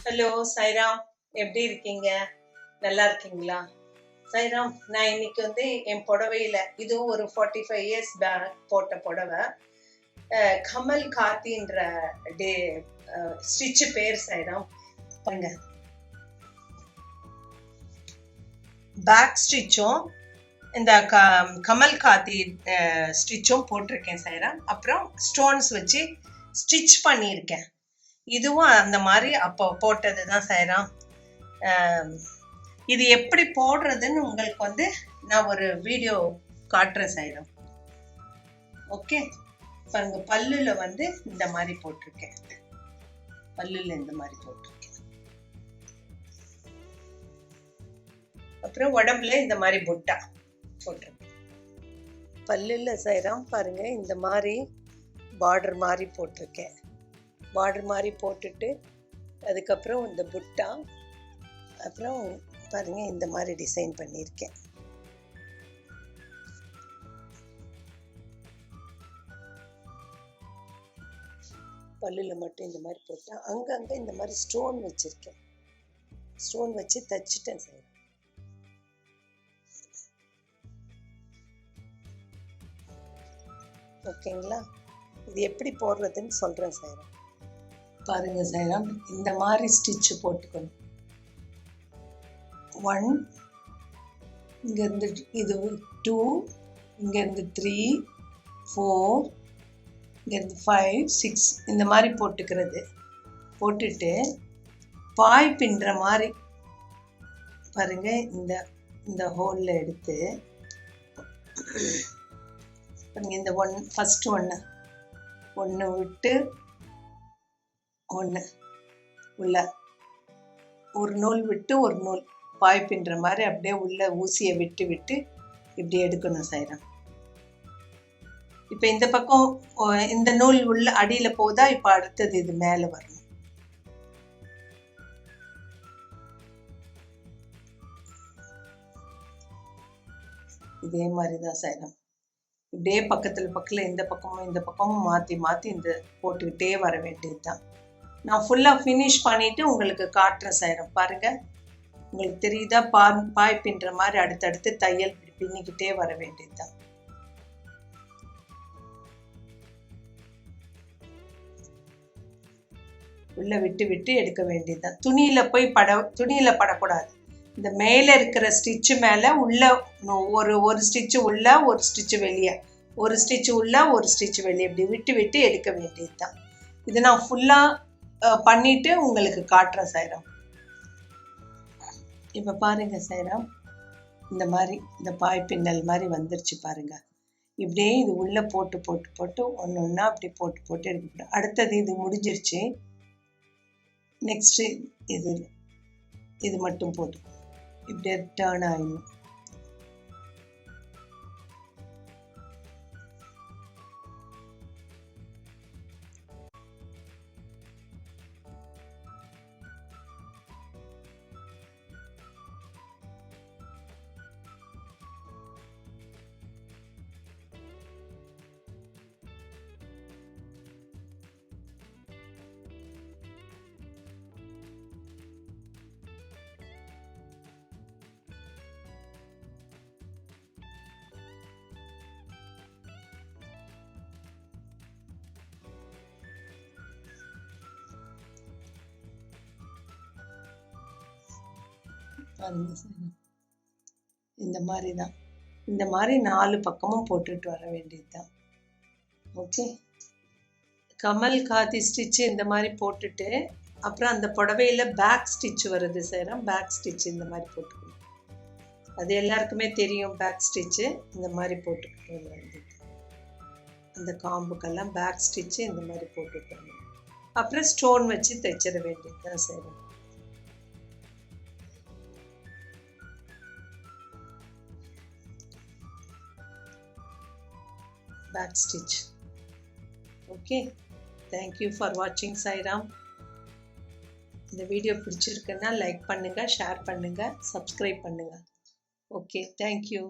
Hello Sairam, எப்படி இருக்கீங்க? நல்லா இருக்கீங்களா? சாய்ராம், நான் இன்னைக்கு என் புடவையில இதுவும் ஒரு 45 இயர்ஸ் பேக் போட்ட புடவை. கமல் காத்தின்ற டே ஸ்டிச்சு பேர் சாய்ராம். பாருங்க, பேக் ஸ்டிச்சும் இந்த கமல் காத்தி ஸ்டிச்சும் போட்டிருக்கேன் சாய்ராம். அப்புறம் ஸ்டோன்ஸ் வச்சு ஸ்டிச் பண்ணியிருக்கேன். இதுவும் அந்த மாதிரி அப்போ போட்டது தான் சாய்ராம். இது எப்படி போடுறதுன்னு உங்களுக்கு நான் ஒரு வீடியோ காட்டுறேன் சாய்ராம். ஓகே, பாருங்க, பல்லுல இந்த மாதிரி போட்டிருக்கேன். பல்லுல இந்த மாதிரி போட்டிருக்கேன். அப்புறம் உடம்புல இந்த மாதிரி புட்டா போட்டிருக்கேன். பல்லுல சாய்ராம் பாருங்க, இந்த மாதிரி பார்டர் மாதிரி போட்டிருக்கேன். பார்டர் மாதிரி போட்டுட்டு அதுக்கப்புறம் இந்த புட்டா, அப்புறம் பாருங்க இந்த மாதிரி டிசைன் பண்ணியிருக்கேன். பல்லுல மட்டும் இந்த மாதிரி போட்டேன். அங்கங்க இந்த மாதிரி ஸ்டோன் வச்சிருக்கேன். ஸ்டோன் வச்சு தச்சுட்டேன் சார். ஓகேங்களா? இது எப்படி போடுறதுன்னு சொல்றேன் சார். பாருங்க சாய்ராம், இந்த மாதிரி ஸ்டிச்சு போட்டுக்கணும். 1, இங்கேருந்து இது 2, இங்கேருந்து 3, 4, இங்கேருந்து 5, 6 இந்த மாதிரி போட்டுக்கிறது. போட்டுட்டு பாய் பின்னுற மாதிரி பாருங்க, இந்த ஹோலில் எடுத்து பாருங்க, இந்த ஃபஸ்ட்டு ஒன்று விட்டு ஒன்று உள்ள ஒரு நூல் விட்டு ஒரு நூல் பாய் பின்னுற மாதிரி அப்படியே உள்ள ஊசியை விட்டு விட்டு இப்படி எடுக்கணும் சாய்ராம். இப்போ இந்த பக்கம் இந்த நூல் உள்ள அடியில் போதா, இப்போ அடுத்தது இது மேலே வரணும். இதே மாதிரி தான் சாய்ராம். இப்படியே பக்கத்தில் இந்த பக்கமும் மாற்றி மாற்றி இந்த போட்டுக்கிட்டே வர வேண்டியது தான். நான் ஃபுல்லாக ஃபினிஷ் பண்ணிவிட்டு உங்களுக்கு காட்டுறேன் சாய்ராம். பாருங்கள், உங்களுக்கு தெரியுதா? பாய் பின்னுற மாதிரி அடுத்தடுத்து தையல் பின்னிக்கிட்டே வர வேண்டியது தான். உள்ள விட்டு விட்டு எடுக்க வேண்டியது தான். துணியில் படக்கூடாது. இந்த மேலே இருக்கிற ஸ்டிச்சு மேலே உள்ள ஒரு ஸ்டிச்சு உள்ள, ஒரு ஸ்டிச்சு வெளியே, ஒரு ஸ்டிச்சு உள்ள, ஒரு ஸ்டிச்சு வெளியே, இப்படி விட்டு விட்டு எடுக்க வேண்டியது தான். இது நான் ஃபுல்லாக பண்ணிட்டு உங்களுக்கு காட்டுறேன் சாய்ராம். இப்போ பாருங்க சாய்ராம், இந்த மாதிரி இந்த பாய் பின்னல் மாதிரி வந்துருச்சு பாருங்க. இப்படியே இது உள்ள போட்டு போட்டு போட்டு ஒன்று ஒன்றா அப்படி போட்டு போட்டு எடுக்க. அடுத்தது இது முடிஞ்சிருச்சு. நெக்ஸ்ட் இது மட்டும் போட்டு இப்படியே டேர்ன் ஆயிடும். இந்த மாதிரி தான். இந்த மாதிரி 4 பக்கமும் போட்டுட்டு வர வேண்டியது தான். ஓகே, கமல் காதி ஸ்டிச்சு இந்த மாதிரி போட்டுட்டு அப்புறம் அந்த புடவையில பேக் ஸ்டிச் வருது சார். பேக் ஸ்டிச் இந்த மாதிரி போட்டுக்கணும். அது எல்லாருக்குமே தெரியும். பேக் ஸ்டிச்சு இந்த மாதிரி போட்டுக்கிட்டு வேண்டியது. அந்த காம்புக்கெல்லாம் பேக் ஸ்டிச்சு இந்த மாதிரி போட்டுட்டு அப்புறம் ஸ்டோன் வச்சு தைச்சிட வேண்டியது தான் sir. back stitch. Okay, thank you for watching Sairam. இந்த வீடியோ பிடிச்சிருக்குன்னா லைக் பண்ணுங்க, ஷேர் பண்ணுங்க, சப்ஸ்கிரைப் பண்ணுங்க. Okay, thank you.